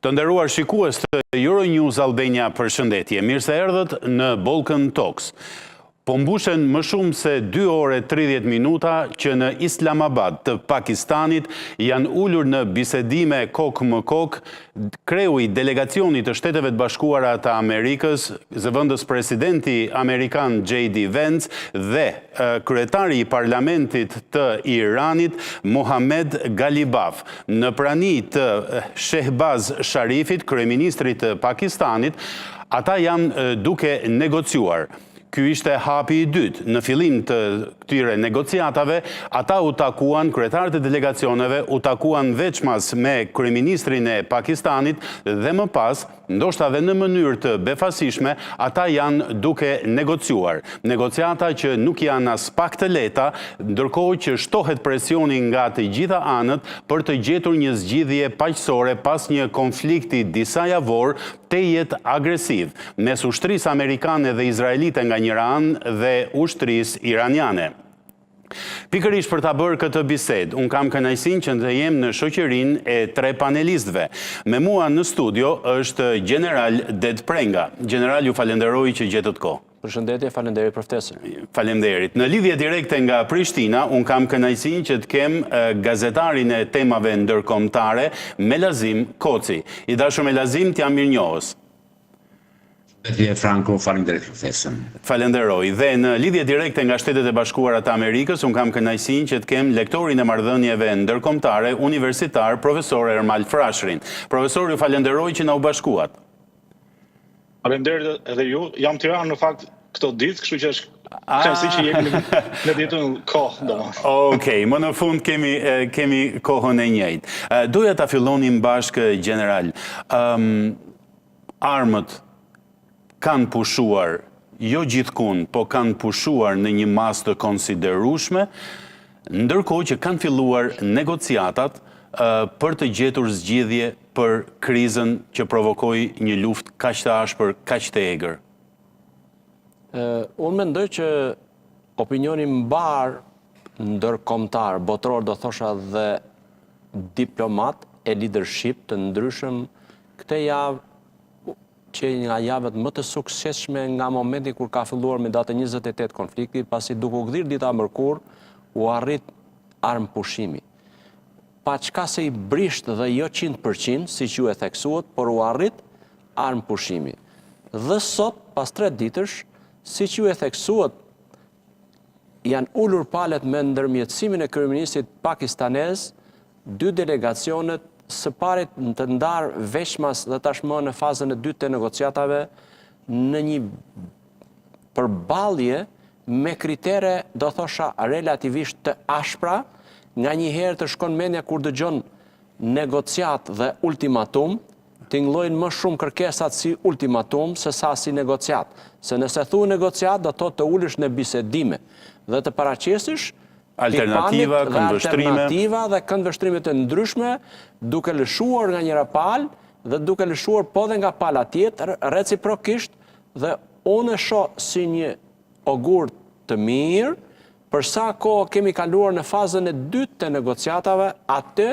Të nderuar shikues të Euronews Albania, përshëndetje. Mirë se erdhët në Balkan Talks. Po mbushen më shumë se 2 ore 30 minuta që në Islamabad të Pakistanit janë ullur në bisedime kokë më kokë kreu i delegacionit të Shteteve të Bashkuara të Amerikës, zëvendës presidenti amerikan J.D. Vance dhe kryetari i parlamentit të Iranit Mohammed Ghalibaf. Në prani të Shehbaz Sharifit, kryeministrit të Pakistanit, ata janë duke negociuar. Ky ishte hapi i dytë. Në fillim të këtyre negociatave, ata u takuan, kryetarët e delegacioneve u takuan veçmas me kryeministrin e Pakistanit dhe më pas, ndoshta dhe në mënyrë të befasishme, ata janë duke negociuar. Negociata që nuk janë as pak të lehta, ndërkohë që shtohet presioni nga të gjitha anët për të gjetur një zgjidhje paqësore pas një konflikti disa javor tejet agresiv mes ushtrisë amerikane dhe izraelite nga njëra anë dhe ushtrisë iraniane. Pikërisht për ta bërë këtë bisedë, unë kam kënaqësinë që të jem në shoqërinë e 3 panelistëve. Me mua në studio është General Det Prenga. General, ju falenderoj që gjetët kohë. Përshëndetje, falenderit për ftesën. Falenderit. Në lidhje direkte nga Prishtina, unë kam kënaqësinë që të kem gazetarin e temave ndërkombëtare, Melazim Koci. I dashur Melazim, t'jam mirënjohës. Franco, falenderit për ftesën. Falenderoj. Dhe në lidhje direkte nga Shtetet e Bashkuara të Amerikës, unë kam kënaqësinë që të kem lektorin e marrëdhënieve ndërkombëtare universitar, profesor Ermal Frashrin. Profesor, ju falenderoj që na u bashkuat. Faleminderit edhe ju. Jam Tiranë në fakt këto ditë, kështu që është kënaqësi që jemi në ditën kohë, domethënë. Okej, më në fund kemi kohën e njëjtë. Doja ta fillonim bashkë, General. Armët kanë pushuar, jo gjithkund, po kanë pushuar në një masë të konsiderueshme, ndërkohë që kanë filluar negociatat për të gjetur zgjidhje për krizën që provokoi një luftë kaq të ashpër, kaq të egër. Unë mendoj që opinioni mbar ndërkombëtar, botror do thosha dhe diplomat e leadership të ndryshëm këtë javë që nga javët më të suksesshme nga momenti kur ka filluar me datë 28 konflikti, pasi duke u gdhir dita mërkur, u arrit armëpushimi. Pa qka se i brisht dhe jo 100%, si që e theksuat, por u arrit armëpushimi. Dhe sot, pas 3 ditësh, si që e theksuat, janë ullur palet me ndërmjetësimin e kryeministit pakistanez, 2 delegacionet së parit të ndarë veçmas dhe tashmë në fazën e 2 të negociatave në një përballje me kritere, do thosha, relativisht të ashpra, nga një herë të shkon mendja kur dëgjon negociat dhe ultimatum, tingëllojnë më shumë kërkesat si ultimatum se sa si negociat. Se nëse thu negociat, do të ulesh në bisedime dhe të paraqesish alternativa, këndvështrime dhe këndvështrime të ndryshme, duke lëshuar nga njëra palë dhe duke lëshuar po dhe nga pala tjetër, reciprokisht, dhe unë e shoh si një ogur të mirë, për sa kohë kemi kaluar në fazën e 2 të negociatave, atë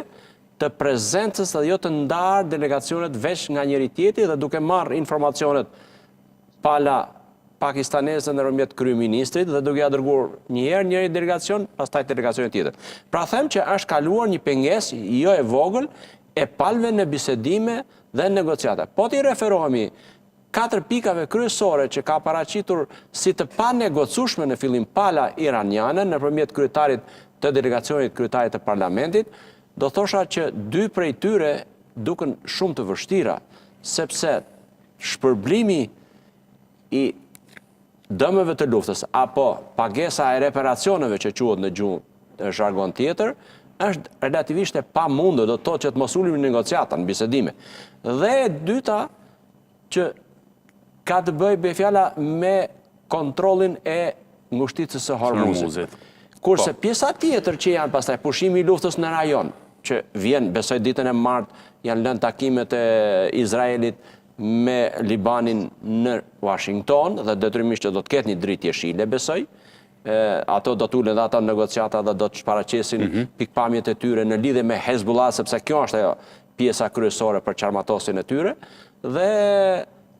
të prezencës dhe jo të ndarë delegacionet veç nga njëri tjetri dhe duke marrë informacionet pala pakistaneze në rëmjet kryeministrit dhe duke ja dërguar njëri delegacion, pastaj delegacionet tjetër. Pra them që është kaluar një pengesë jo e vogël e palve në bisedime dhe negociata. Po t'i referohemi 4 pikave kryesore që ka paraqitur si të pa negocueshme në fillim pala iraniane nëpërmjet kryetarit të delegacionit, kryetarit të parlamentit, do thosha që 2 prej tyre duken shumë të vështira, sepse shpërblimi i dëmeve të luftës apo pagesa e reparacioneve që quhet në gjuhë në zhargon tjetër, është relativisht e pamundur, do të thotë që të mos ulim në negociata, në bisedime. Dhe e dyta që ka të bëjë me fjala me kontrollin e ngushticës së Hormuzit. Kurse pjesa tjetër që janë pastaj pushimi i luftës në rajon, që vjen, besoj ditën e martë, janë lënë takimet e Izraelit me Libanin në Washington, dhe detyrimisht që do të ketë një dritë jeshile, besoj. Ato do t'ulen dhe ata negociata dhe do të shparacesin pikpamjet e tyre në lidhje me Hezbollah, sepse kjo është ajo pjesa kryesore për qarmatosin e tyre, dhe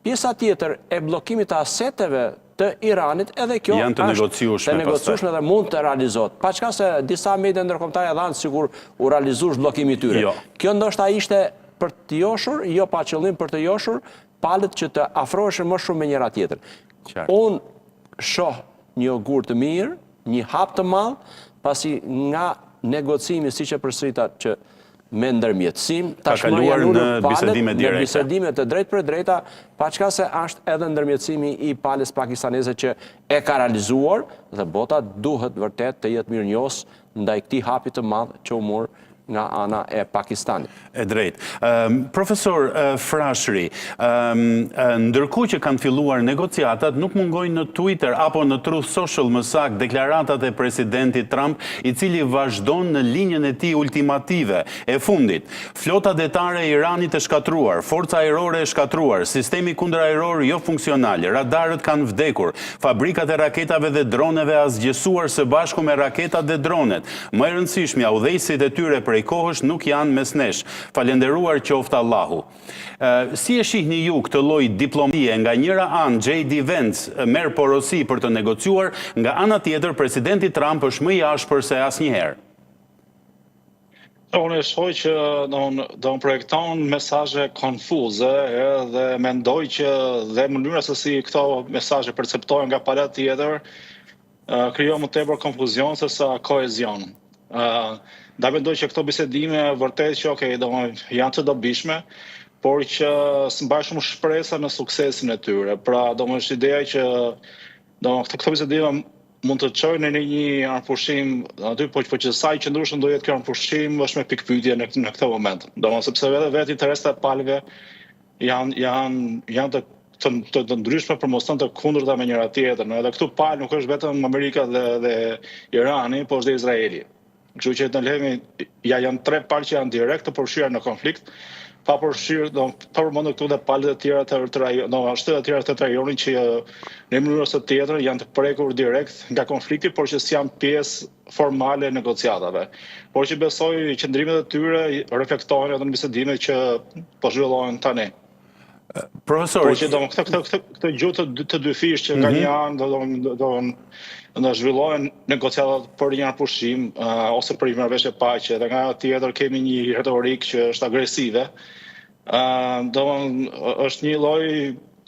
pjesa tjetër e bllokimit të aseteve të Iranit, edhe kjo janë të negociueshme dhe mund të realizohet. Pa çka se disa media ndërkombëtare dhanë sikur u realizuar bllokimi i tyre. Jo. Kjo ndoshta ishte për të joshur, jo pa qëllim për të joshur palët që të afroheshin më shumë me njëra tjetrën. Unë shoh një ogur të mirë, një hap të madh, pasi nga negocimi siç e përsërita që me ndërmjetësim, tashmë janë ulur palët në bisedime të drejtë për drejta, paçka se është edhe ndërmjetësimi i palës pakistaneze që e ka realizuar dhe bota duhet vërtet të jetë mirënjohës ndaj këtij hapi të madh që u mor nga ana e Pakistanit. E drejt. Profesor Frashëri, ndërkohë që kanë filluar negociatat, nuk mungojnë në Twitter apo në Truth Social më saktë deklaratat e presidentit Trump, i cili vazhdon në linjën e tij ultimative e fundit. Flota detare e Iranit e shkatruar, forca ajrore e shkatruar, sistemi kundërajror jo funksional, radarët kanë vdekur, fabrikat e raketave dhe droneve asgjësuar së bashku me raketat dhe dronet. Më e rëndësishmja, udhëheqësit e tyre prej kohësh nuk janë mes nesh. Falenderuar qoftë Allahu. Si e shihni ju këtë lloj diplomacie? Nga njëra anë J.D. Vance merr porosi për të negociuar, nga ana tjetër presidenti Trump është më i ashpër se asnjëherë. Unë e shoj që do projekton mesazhe konfuze dhe mendoj që dhe mënyra se si këto mesazhe perceptohen nga pala tjetër krijon më tepër konfuzion se sa kohezion. Da mendoj që këto bisedime vërtet që janë të dobishme, por që s'mbaj shumë shpresa në suksesin e tyre. Pra, është ideja që këto bisedime mund të çojnë në një anëfushim aty, po që sa i qëndrueshëm do jetë kjo anëfushim është me pikpyetje në këtë moment. Sepse vetë interesat e palëve janë të ndryshme për mos thënë të kundërta me njëra tjetrën. Edhe këtu palë nuk është vetëm Amerika dhe Irani, po është dhe Izraeli. Kështu që në lehemi janë tre palë që janë direkt të përfshira në konflikt, pa përmendur këtu dhe palët e tjera shtetet e tjera të rajonit që në mënyrë ose tjetër janë të prekur direkt nga konflikti, por që s'janë pjesë formale e negociatave. Por që besoj qëndrimet e tyre reflektohen edhe në bisedimet që po zhvillohen tani. Profesor, por që këtë gjuhë të dyfish që nga një anë do zhvillohen negociatat për një anëfushim ose për një marrëveshje paqe, dhe nga tjetër kemi një retorik që është agresive. Është një lloj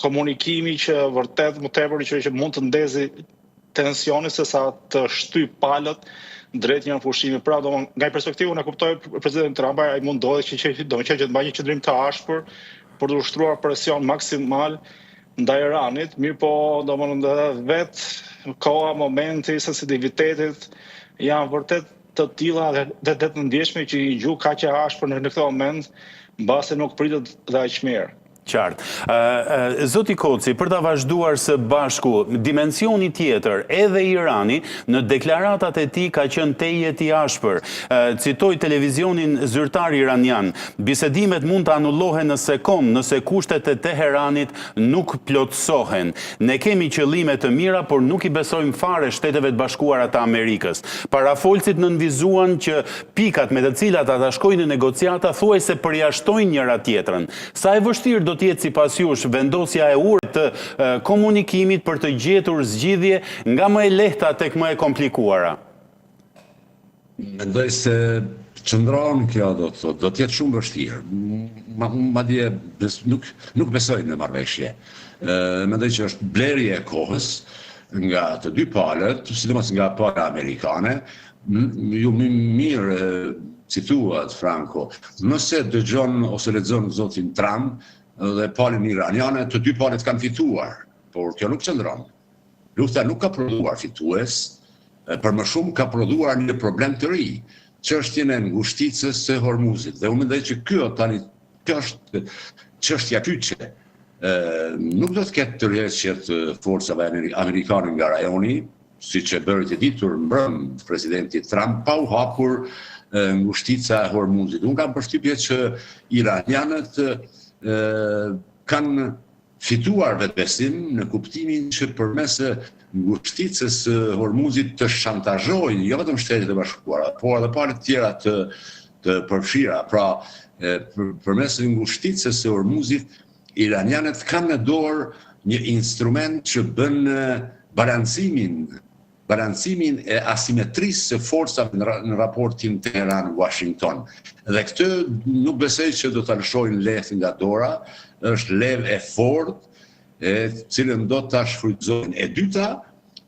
komunikimi që vërtet më tepër që mund të ndezi tensione se sa të shtyj palët drejt një anëfushimi. Pra, nga perspektivën e kuptoj presidenti Trump, ai mundohet që të mbajë një qëndrim të ashpër për të ushtruar presion maksimal ndaj Iranit, mirë po vetë koha, momenti, sensitivitetit janë vërtet të tilla dhe të ndjeshme që një gjuhë kaq e ashpër në këtë moment mbase nuk pritet dhe aq mirë. Qartë. Zoti Koci, për ta vazhduar së bashku, dimensioni tjetër, edhe Irani, në deklaratat e tij ka qenë tejet i ashpër. Citoj televizionin zyrtar iranian, bisedimet mund të anullohen në sekond nëse kushtet e Teheranit nuk plotësohen. Ne kemi qëllime të mira, por nuk i besojmë fare Shteteve të Bashkuara të Amerikës. Parafolësit nënvizuan që pikat me të cilat ata shkojnë në negociata thuajse përjashtojnë njëra tjetrën. Sa e vështirë do të jetë sipas jush vendosja e urtë të komunikimit për të gjetur zgjidhje nga më e lehta tek më e komplikuara? Mendoj se qëndron kjo do të jetë shumë vështirë. Madje nuk besoj në marrëveshje. Mendoj që është blerje e kohës nga të dy palët, sidomos nga pala amerikane. Ju mirë cituat Franco, nëse dëgjon ose lexon zotin Trump dhe palën iraniane, të dy palët kanë fituar, por kjo nuk qëndron. Lufta nuk ka prodhuar fitues, për më shumë ka prodhuar një problem të ri, çështjen e ngushticës së Hormuzit. Dhe unë mendoj që kjo është çështja kyçe. Nuk do të ketë tërheqje të forcave amerikane nga rajoni, siç e bëri të ditur mbrëm presidenti Trump, pa u hapur ngushtica e Hormuzit. Unë kam përshtypje që iranianët kanë fituar vetbesim në kuptimin që përmes ngushticës së Hormuzit të shantazhojnë jo vetëm Shtetet e Bashkuara, por edhe palët tjera të përfshira. Pra, përmes ngushticës së Hormuzit, iranianët kanë në dorë një instrument që bën balancimin e asimetrisë së forcave në raportin Teheran-Washington. Dhe këtë nuk besoj që do ta lëshojnë lehtë nga dora, është levë e fortë, e cilën do ta shfrytëzojnë. E dyta,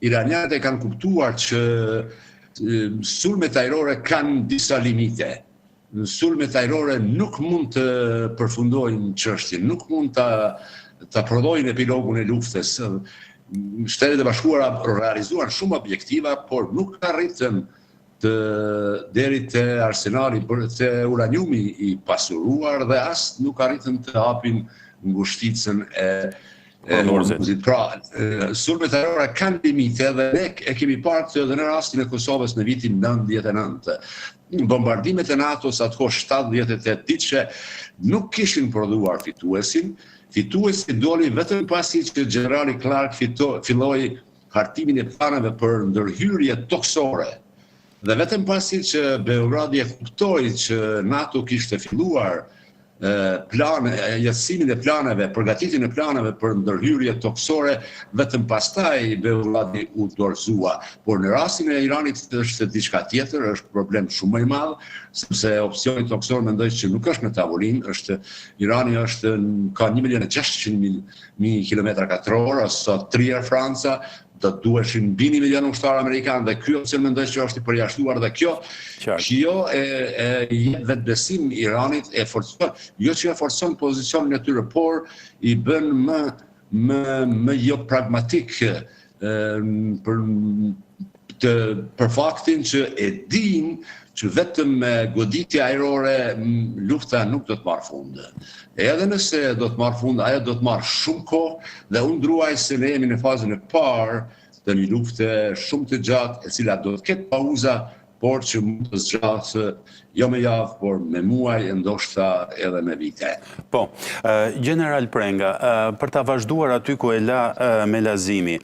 iranianët e kanë kuptuar që sulmet ajrore kanë disa limite. Sulmet ajrore nuk mund të përfundojnë çështjen, nuk mund ta prodhojnë epilogun e luftës. Shtetet e Bashkuara realizuan shumë objektiva, por nuk arritën deri te arsenali te uraniumi i pasuruar dhe as nuk arritën të hapin ngushticën e Hormuzit. Pra, sulmet ajrore kanë limite dhe ne e kemi parë edhe në rastin e Kosovës në vitin 99. Bombardimet e NATO-s atëko 78 ditë që nuk kishin prodhuar fituesin. Fituesi doli vetëm pasi që generali Clark filloi hartimin e planeve për ndërhyrje toksore. Dhe vetëm pasi që Beogradi e kuptoi që NATO kishte filluar jetësimin e planeve, përgatitjen e planeve për ndërhyrje toksore, vetëm pastaj Beogradi u dorëzua. Por në rastin e Iranit është diçka tjetër, është problem shumë më i madh, sepse opsioni toksor mendoj që nuk është në tavolinë, Irani ka 1.600.000 km2, sot 3 herë Franca, do të duheshin mbi 1 milion ushtarë amerikanë dhe kjo opsion mendoj që është i përjashtuar dhe kjo e jep vetbesim Iranit, e forcon, jo që e forcon pozicionin e tyre, por i bën më jo pragmatik për faktin që e din që vetëm me goditje ajrore lufta nuk do të marrë fund. Edhe nëse do të marrë fund, ajo do të marrë shumë kohë dhe unë ndruaj se ne jemi në fazën e parë të një lufte shumë të gjatë, e cila do të ketë pauza, por që mund të zgjatë jo me javë, por me muaj, ndoshta edhe me vite. Po, General Prenga, për ta vazhduar aty ku e la Melazimi,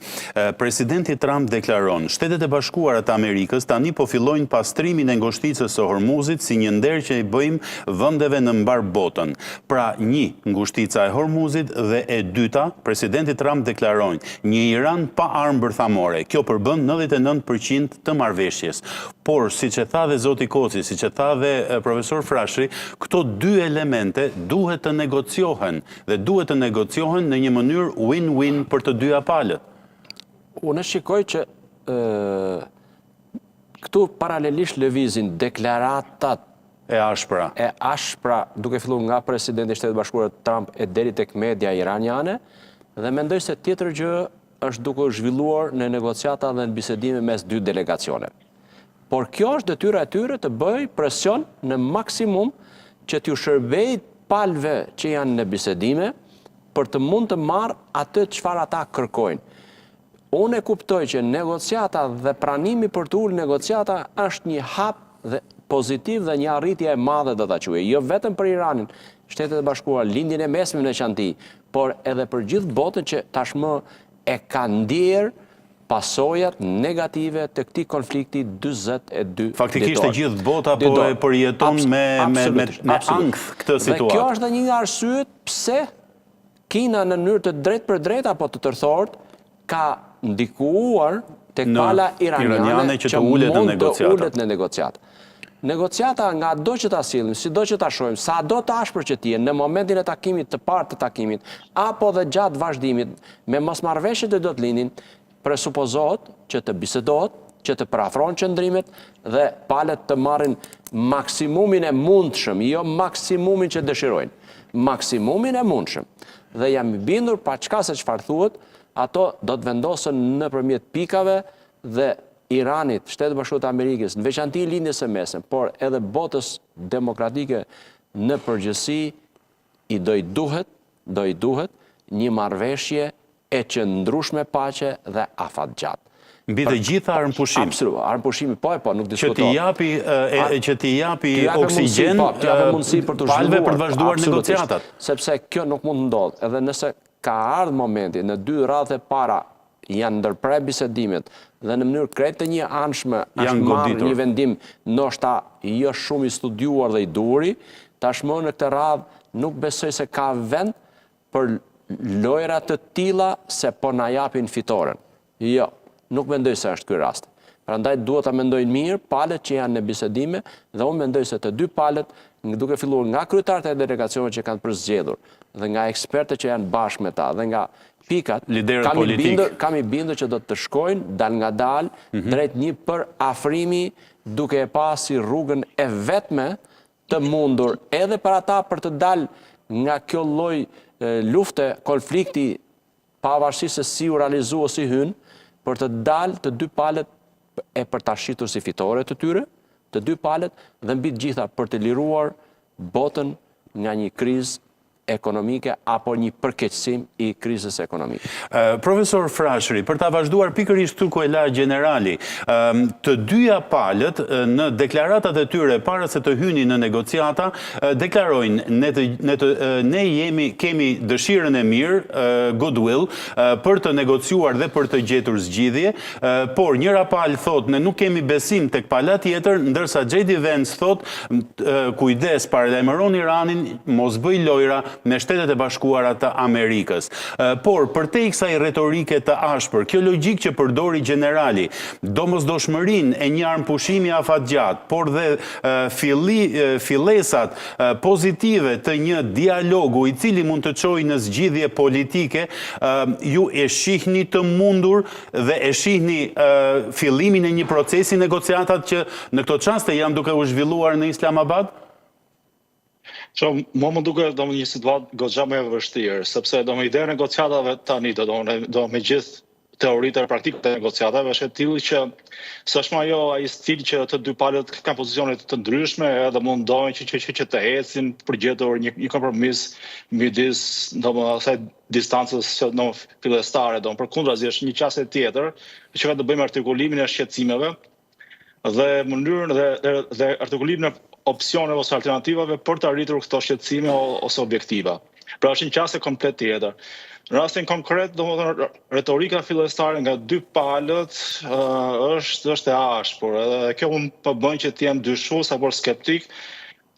presidenti Trump deklaron, Shtetet e Bashkuara të Amerikës tani po fillojnë pastrimin e ngushticës së Hormuzit si një nder që i bëjmë vendeve në mbar botën. Pra, një, ngushtica e Hormuzit dhe e dyta, presidenti Trump deklaron, një Iran pa armë bërthamore. Kjo përbën 99% të marrëveshjes. Por, siç e tha dhe zoti Koci, siç e tha dhe profesor Frashri, këto dy elemente duhet të negociohen dhe duhet të negociohen në një mënyrë win-win për të dyja palët. Unë shikoj që këtu paralelisht lëvizin deklaratat e ashpra duke filluar nga presidenti i Shtetit Bashkuar Trump e deri tek media iraniane, dhe mendoj se tjetër gjë është duke zhvilluar në negociata dhe në bisedime mes dy delegacione. Por kjo është detyra e tyre të bëj presion në maksimum që t'ju shërbej palëve që janë në bisedime për të mund të marrë atë çfarë ata kërkojnë. Unë e kuptoj që negociata dhe pranimi për të ulë negociata është një hap dhe pozitiv dhe një arritje e madhe do ta quaj. Jo vetëm për Iranin, Shtetet e Bashkuara, lindjen e mesme në Qanti, por edhe për gjithë botën që tashmë e ka ndjerë pasojat negative të këtij konflikti 42 Faktikisht e gjithë bota po e përjeton me ankth këtë situatë. Dhe kjo është një nga arsyet pse Kina në mënyrë të drejtë për drejtë apo të tërthort ka ndikuar tek pala iraniane që mund të ulet në negociatë. Negociata nga do që ta sillim, sido që ta shohim, sa do të ashpër që t'jenë në momentin e takimit të parë të takimit, apo dhe gjatë vazhdimit me mosmarrëveshjet që do të lindin, presupozohet që të bisedohet, që të parafrohen qëndrimet dhe palët të marrin maksimumin e mundshëm, jo maksimumin që dëshirojnë, maksimumin e mundshëm. Dhe jam i bindur pa çka se çfarë thuhet, ato do të vendosen nëpërmjet pikave dhe Iranit, Shtetet Bashkuara të Amerikës, në veçanti lindjes së mesme, por edhe botës demokratike në përgjithësi i do i duhet një marrëveshje e qëndrueshme paqe dhe afatgjatë. Mbi të gjitha armëpushim. Absolut, armëpushimi po, nuk diskutohet. Që t'i japi oksigjen palëve për të vazhduar negociatat. Sepse kjo nuk mund të ndodhë, edhe nëse ka ardhur momenti në 2 radhët e para janë ndërprer bisedimet dhe në mënyrë krejt të një anshme Janë është marrë goditur. një vendim ndoshta jo shumë i studiuar dhe i duri, tashmë në këtë radhë nuk besoj se ka vend për lojra të tilla se po na japin fitoren. Jo, nuk mendoj se është ky rast. Prandaj duhet ta mendojnë mirë palët që janë në bisedime dhe unë mendoj se të dy palët, duke filluar nga kryetarët e delegacioneve që kanë përzgjedhur dhe nga ekspertët që janë bashkë me ta dhe nga pikat, Liderët politik. kam i bindur që do të shkojnë dal nga dal drejt një përafrimi duke e pasi rrugën e vetme të mundur edhe për ata për të dalë nga kjo lloj lufte, konflikti, pavarësisht se si u realizu o si hyn, për të dalë të dy palët e për ta shitur si fitore të tyre, të dy palët dhe mbi të gjitha për të liruar botën nga një krizë ekonomike apo një përkeqësim i krizës ekonomike. Profesor Frashëri, për ta vazhduar pikërisht këtu ku e la generali, të dyja palët në deklaratat e tyre para se të hynin në negociata deklarojnë ne kemi dëshirën e mirë, goodwill, për të negociuar dhe për të gjetur zgjidhje, por njëra palë thot ne nuk kemi besim tek pala tjetër, ndërsa JD Vance thot kujdes, paralajmëron Iranin mos bëj lojra me Shtetet e Bashkuara të Amerikës. Por, përtej kësaj retorike të ashpër, kjo logjik që përdori generali, domosdoshmërinë e një armpushimi afatgjat, por dhe fillesat pozitive të një dialogu i cili mund të çojë në zgjidhje politike, ju e shihni të mundur dhe e shihni fillimin e një procesi negociatat që në këto çaste janë duke u zhvilluar në Islamabad? Më duke një situatë goxha më e vështirë, sepse ideja e negociatave tani do me gjithë teoritë e praktikët e negociatave është e tillë që s'është ajo ai stil që të dy palët kanë pozicione të ndryshme edhe mundojnë që të ecin për gjetur një kompromis midis asaj distancës fillestare, përkundrazi është një çështje tjetër që ka të bëjë me artikulimin e shqetësimeve dhe mënyrën dhe artikulimin e opsioneve ose alternativave për të arritur këto shqetësime ose objektiva. Pra është një çështje komplet tjetër. Në rastin konkret, domethënë retorika fillestare nga dy palët është e ashpër, edhe kjo më bën që të jem dyshues apo skeptik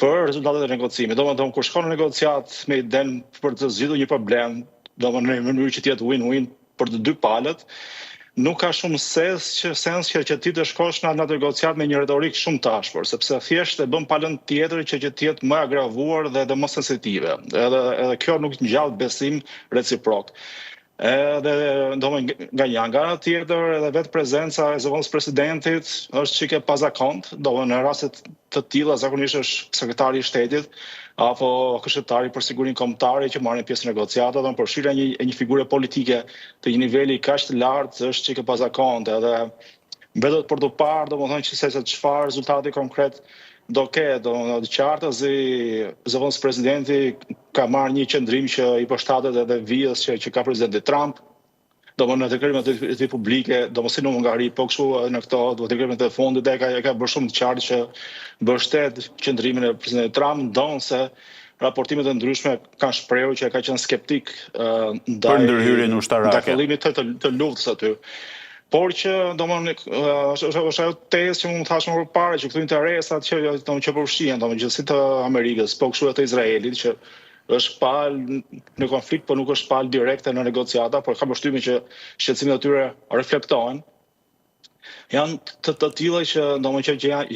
për rezultatet e negocimit. Domethënë kur shkon në negociat me idenë për të zgjidhur një problem, domethënë në mënyrë që të jetë win-win për të dy palët, nuk ka shumë sens që ti të shkosh në negociat me një retorik shumë të ashpër, sepse thjesht e bën palën tjetër që të jetë më agravuar dhe më sensitive. Edhe kjo nuk ngjall besim reciprok. Edhe nga një angana tjetër edhe vetë prezenca e zëvendës presidentit është çike pazakont, në raste të tilla zakonisht është sekretari i shtetit apo këshilltari për sigurinë kombëtare që marrin pjesë në negociata, dhe përfshirja e një figure politike të një niveli kaq të lartë është çike pazakont, edhe mbetet për të parë domethënë që se çfarë rezultati konkret do ketë, të qartë zëvendës presidenti ka marrë një qendrim që i përshtatet edhe vijës që ka presidenti Trump, në deklarimet e tij publike, si në Hungari, po kështu në këto deklarimet e fundit ka bërë shumë të qartë që mbështet qendrimin e presidentit Trump, ndonse raportimet e ndryshme kanë shprehur që ka qenë skeptik ndaj ndërhyrjen ushtarake, ndaj fillimit të luftës aty. Por që është ajo tezë që më thashë më përpara që këto interesat që përfshihen gjithësi të Amerikës, po kështu edhe të Izraelit që është palë në konflikt, por nuk është palë direkte në negociata, por ka përshtypjen që shqetësimet e tyre reflektohen. Janë të tilla që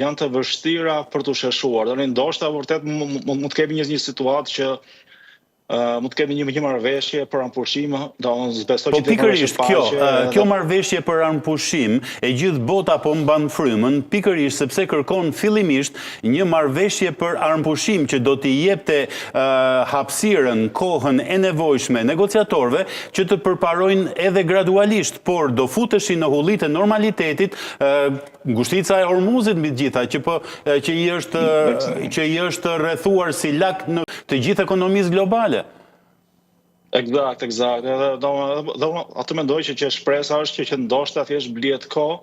janë të vështira për të sheshuar. Ndoshta vërtet mund të kemi një situatë që mund të kemi një marrëveshje për armpushim, besoj që pikërisht kjo marrëveshje për armpushim e gjithë bota po mban frymën, pikërisht sepse kërkon fillimisht një marrëveshje për armpushim që do t'i jepte hapësirën, kohën e nevojshme negociatorëve që të përparojnë edhe gradualisht, por do futeshin në hullit e normalitetit, ngushtica e Hormuzit mbi të gjitha që i është rrethuar si lak në të gjithë ekonomisë globale. Eksakt. Dhe atë mendoj që shpresa është që ndoshta thjesht blihet kohë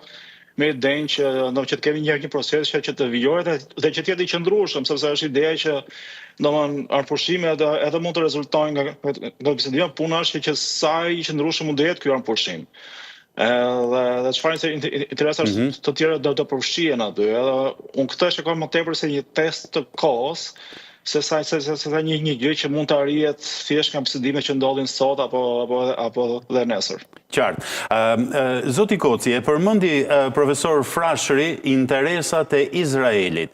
me idenë që të kemi një proces që të vijojë dhe që të jetë i qëndrueshëm, sepse është ideja që armpushimi edhe mund të rezultojë nga bisedime, puna është që sa i qëndrueshëm mund të jetë ky armpushim. Dhe çfarë interesash të tjera do të përfshihen aty. Edhe unë këtë shikoj më tepër se një test të kohës, se sa një gjë që mund të arrihet thjesht nga bisedime që ndodhin sot apo dhe nesër. Qartë. Zoti Koci, e përmendi profesor Frashëri interesat e Izraelit.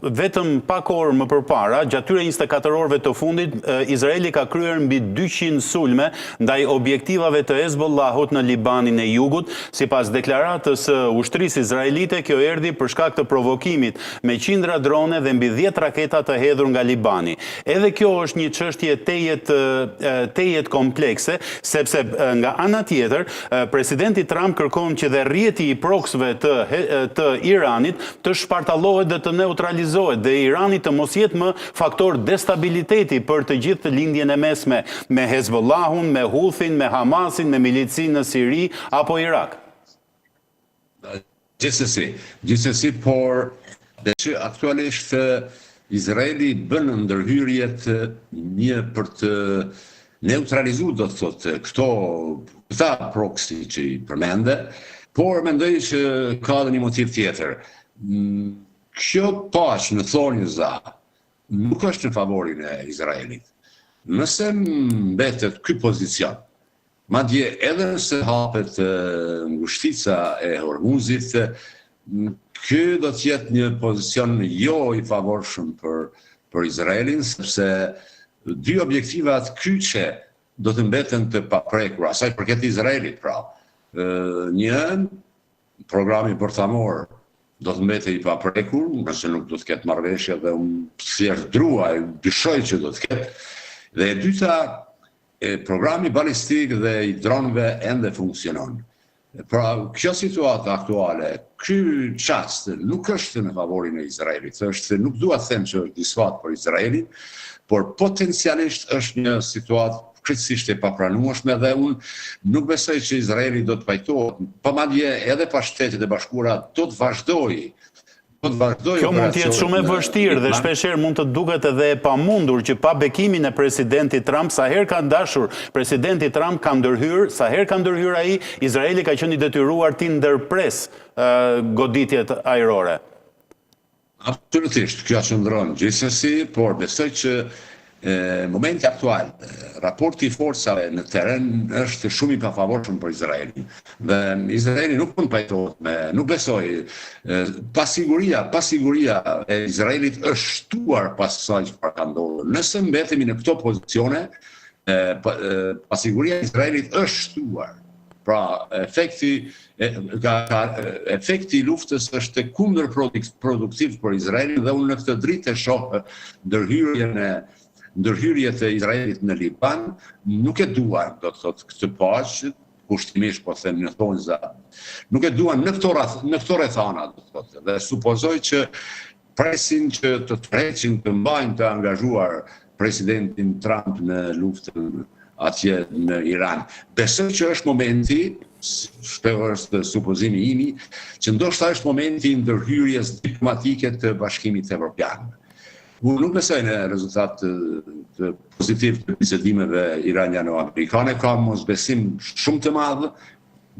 Vetëm pak orë më përpara, gjatë tyre 24 orëve të fundit, Izraeli ka kryer mbi 200 sulme ndaj objektivave të Hezbollahut në Libanin e Jugut. Sipas deklaratës së ushtrisë izraelite, kjo erdhi për shkak të provokimit me qindra drone dhe mbi 10 raketa të hedhur nga Libani. Edhe kjo është një çështje tejet komplekse, sepse nga ana tjetër, presidenti Trump kërkon që dhe rrjeti i proksve të Iranit të shpartallohet dhe të neutralizohet, dhe Irani të mos jetë më faktor destabiliteti për të gjithë lindjen e mesme me Hezbollahun, me Huthin, me Hamasin, me milicin në Siri apo Irak. Gjithsesi, por dhe që aktualisht Izraeli bën ndërhyrjet një për të neutralizu, do të thotë, këta proksi që i përmende, por mendoj që ka dhe një motiv tjetër. Kjo paqë në thonjë za nuk është në favorin e Izraelit. Nëse mbetet ky pozicion, madje edhe nëse hapet ngushtica e Hormuzit, ky do të jetë një pozicion jo i favorshëm për Izraelin, sepse dy objektivat kyçe do të mbeten të paprekur, asaj përket Izraelit, pra. Një, programi bërthamor do të mbetej i paprekur, nëse nuk do të ketë marrëveshje, dhe unë thjesht dyshoj që do të ketë. Dhe e dyta, programi balistik dhe i dronëve ende funksionon. Pra, kjo situata aktuale, ky çast nuk është në favorin e Izraelit, nuk dua të them që është disfat për Izraelin, por potencialisht është një situatë krejtësisht e papranueshme, dhe unë nuk besoj që Izraeli do të pajtohet, pamadje edhe pa Shtetet e Bashkuara do të vazhdojë. Kjo mund të jetë shumë e vështirë dhe shpeshherë mund të duket edhe e pamundur që pa bekimin e presidentit Trump, sa herë ka dashur presidenti Trump ka ndërhyrë, sa herë ka ndërhyrë ai, Izraeli ka qenë i detyruar të ndërpres goditjet ajrore. Absolutisht, kjo qëndron gjithsesi, por besoj që momenti aktual, raporti i forcave në teren është shumë i pafavorshëm për Izraelin. Dhe Izraeli nuk mund pajtohet nuk besoj, pasiguria e Izraelit është shtuar pas kësaj çfarë ka ndodhur. Nëse mbetemi në këto pozicione, pasiguria e Izraelit është shtuar. Pra, efekti i luftës është kundër produktiv për Izraelin, dhe unë në këtë dritë e shoh ndërhyrjet e Izraelit në Liban, nuk e duan, do të thotë, këtë paqë, kushtimisht po them në thonjza, nuk e duan në këto rrethana, do të thotë, dhe supozoj që presin që të tërheqin, të mbajnë të angazhuar presidentin Trump në luftën atje në Iran. Besoj që është momenti, shpesh është supozimi imi, që ndoshta është momenti i ndërhyrjes diplomatike të Bashkimit Evropian. Unë nuk besoj në rezultat të pozitiv të bisedimeve iraniano-amerikane, ka mosbesim shumë të madh,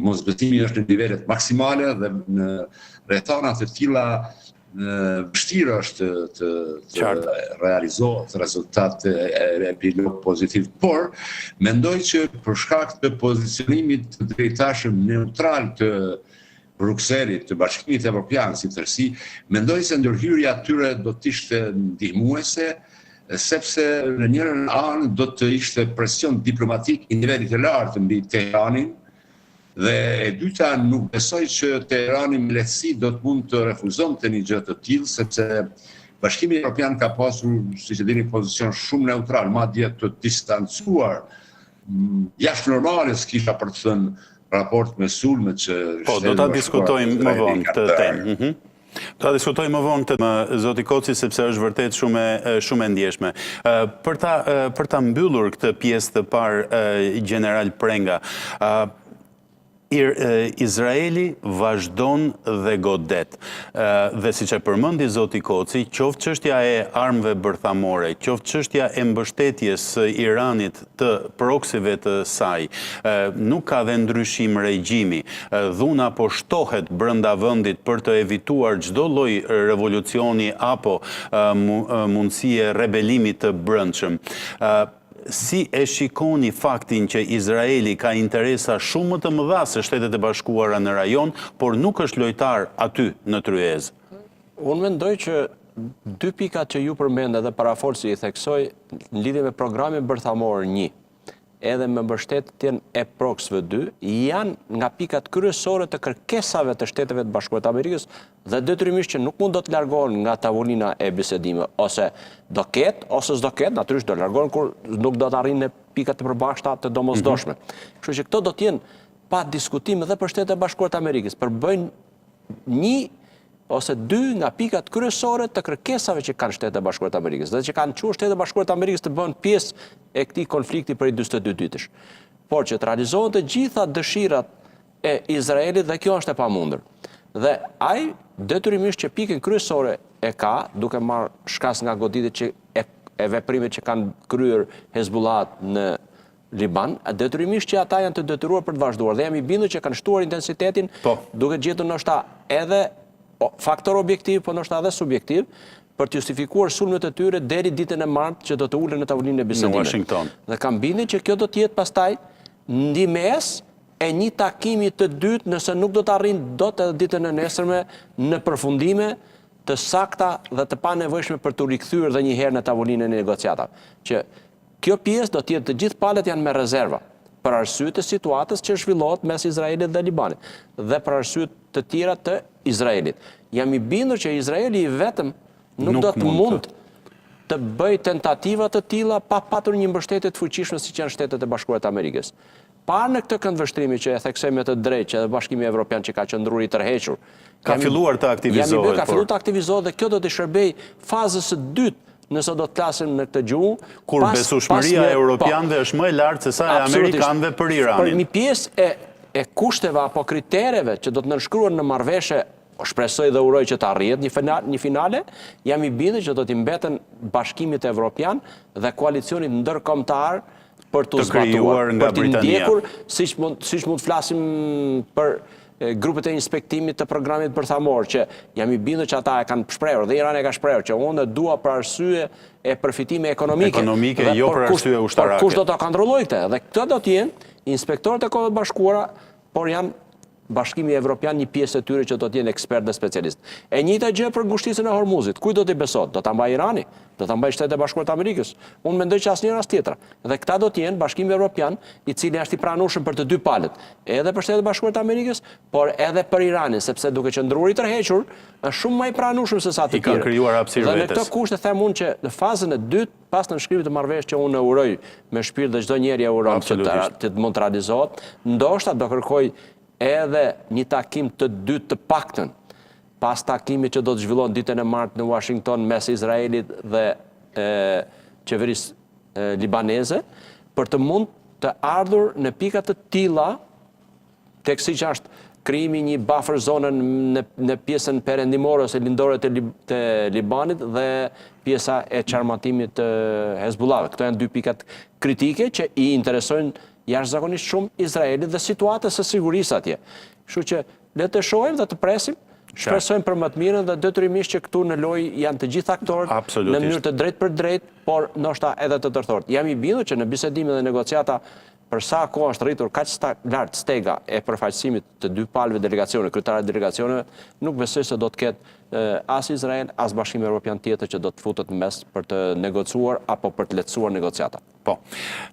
mosbesimi është në nivelet maksimale dhe në rrethana të tilla vështirë është të realizohet rezultat epilog pozitiv, por mendoj që për shkak të pozicionimit të drejtashëm neutral të Brukselit, të Bashkimit Evropian si tërësi, mendoj se ndërhyrja atyre do të ishte ndihmuese, sepse në njërin anë do të ishte presion diplomatik i nivelit të lartë mbi Teheranin, dhe e dyta nuk besoj që Teherani me lehtësi do të mund të refuzonte një gjë të tillë, sepse Bashkimi Evropian ka pasur, siç e dini, pozicion shumë neutral, madje të distancuar, jashtë normales kisha për të thënë raport me sulmet që... Po, do ta diskutojmë më vonë këtë temë. Do ta diskutojmë më vonë këtë me zoti Koci, sepse është vërtet shumë e ndjeshme. Për ta mbyllur këtë pjesë të parë, General Prenga, Izraeli vazhdon dhe godet. Dhe si që përmëndi Zoti Koci, qoftë çështja e armëve bërthamore, qoftë çështja e mbështetjes së Iranit të proksive të saj, nuk ka dhe ndryshim regjimi. Dhuna po shtohet brenda vendit për të evituar çdo lloj revolucioni apo mundësie rebelimit të brendshëm. Si e shikoni faktin që Izraeli ka interesa shumë më të mëdha se Shtetet e Bashkuara në rajon, por nuk është lojtar aty në tryezë? Unë mendoj që dy pikat që ju përmendë dhe paraforci i theksoj në lidhje me programin bërthamor 1 edhe me mbështetjen e proksve 2 janë nga pikat kryesore të kërkesave të Shteteve të Bashkuara të Amerikës dhe detyrimisht që nuk mund do të largohen nga tavolina e bisedimeve, ose do ketë ose s'do ketë, natyrisht do largohen kur nuk do të arrijnë në pikat të përbashkëta të domosdoshme. Kështu që këto do të jenë pa diskutim edhe për Shtetet e Bashkuara të Amerikës, përbëjnë një ose dy nga pikat kryesore të kërkesave që kanë Shtetet e Bashkuara të Amerikës dhe që kanë çuar Shtetet e Bashkuara të Amerikës të bëhen pjesë e këtij konflikti për 42 ditësh. Por që të realizohen të gjitha dëshirat e Izraelit dhe kjo është e pamundur. Dhe ai detyrimisht që pikën kryesore e ka, duke marrë shkas nga goditjet që e veprimet që kanë kryer Hezbollah në Liban, detyrimisht që ata janë të detyruar për të vazhduar dhe jam i bindur që kanë shtuar intensitetin duke gjetur ndoshta edhe faktor objektiv, po ndoshta edhe subjektiv, për të justifikuar sulmet e tyre deri ditën e martë që do të ulen në tavolinë e bisedimit. Në Washington. Dhe kam bindjen që kjo do të jetë pastaj ndihmes e një takimi të dytë, nëse nuk do të arrijnë dot edhe ditën e nesërme në përfundime të sakta dhe të panevojshme për të rikthyer edhe një herë në tavolinën e negociatave. Që kjo pjesë do të jetë të gjithë palët janë me rezerva për arsye të situatës që zhvillohet mes Izraelit dhe Libanit dhe për arsye të tjera të Izraelit. Jam i bindur që Izraeli i vetëm nuk do të mund të bëj tentativa të tilla pa patur një mbështetje të fuqishme siç janë Shtetet e Bashkuara të Amerikës. Parë në këtë këndvështrimi që e theksoj me të drejtë që edhe Bashkimi Evropian që ka qëndruar i tërhequr, ka filluar të aktivizohet. Ka filluar të aktivizohet dhe kjo do të shërbej fazës së dytë nëse do të klasim në këtë gjuhë. Kur besueshmëria e europianëve është më e lartë se sa e amerikanëve për Iranin. Për një pjesë e kushteve apo kritereve që do të nënshkruhen në marrëveshje, shpresoj dhe uroj që të arrihet një finale, jam i bindur që do të mbeten bashkimit evropian dhe koalicionit ndërkombëtar për të zbatuar, për të ndjekur, siç mund të flasim për grupet e inspektimit të programit bërthamor, që jam i bindur që ata e kanë shprehur dhe Irani e ka shprehur që unë dua për arsye e përfitime ekonomike, jo për arsye ushtarake. Kush do ta kontrollojë këtë? Dhe këto do të jenë inspektorët e Kombeve të Bashkuara, por janë Bashkimi Evropian një pjesë e tyre që do të jenë ekspertë dhe specialistë. E njëjta gjë për ngushticën e Hormuzit. Kujt do t'i besot? Do ta mbajë Irani? Do ta mbajë Shtetet e Bashkuara të Amerikës? Unë mendoj që asnjëra as tjetra. Dhe këta do të jenë Bashkimi Evropian, i cili është i pranueshëm për të dy palët, edhe për Shtetet e Bashkuara të Amerikës, por edhe për Iranin, sepse duke qëndruar i tërhequr, është shumë më i pranueshëm se sa të tjerë. I kanë krijuar hapësirë vetes. Dhe në këtë kushte them unë që në fazën e dytë, pas nënshkrimit të marrëveshjes që unë uroj me shpirt dhe çdo njeri e uron që të mund të realizohet, ndoshta do kërkoj edhe një takim të dytë të paktën, pas takimit që do të zhvillohet ditën e martë në Washington mes Izraelit dhe qeverisë libaneze, për të mund të ardhur në pika të tilla, tek siç është krijimi një buffer zone në pjesën perëndimore ose lindore të Libanit dhe pjesa e çarmatimit të Hezbollah. Këto janë dy pikat kritike që i interesojnë jashtëzakonisht shumë Izraelit dhe situatës së sigurisë atje. Kështu që le të shohim dhe të presim, shpresojmë për më të mirën dhe detyrimisht që këtu në lojë janë të gjithë aktorët në mënyrë të drejtë për drejtë, por ndoshta edhe të tërthort. Jam i bindur që në bisedime dhe negociata për sa kohë është rritur kaq lart stega e përfaqësimit të dy palëve delegacione, kryetarët delegacioneve, nuk besoj se do të ketë as Izrael, as Bashkimi Evropian tjetër që do të futet në mes për të negociuar apo për të lehtësuar negociata. Po.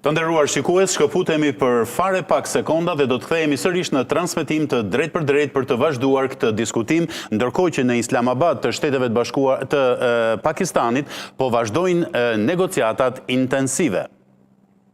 Të nderuar shikues, shkëputemi për fare pak sekonda dhe do të kthehemi sërish në transmetim të drejt për drejt për të vazhduar këtë diskutim, ndërkohë që në Islamabad të Shteteve të Bashkuara të Pakistanit po vazhdojnë negociatat intensive.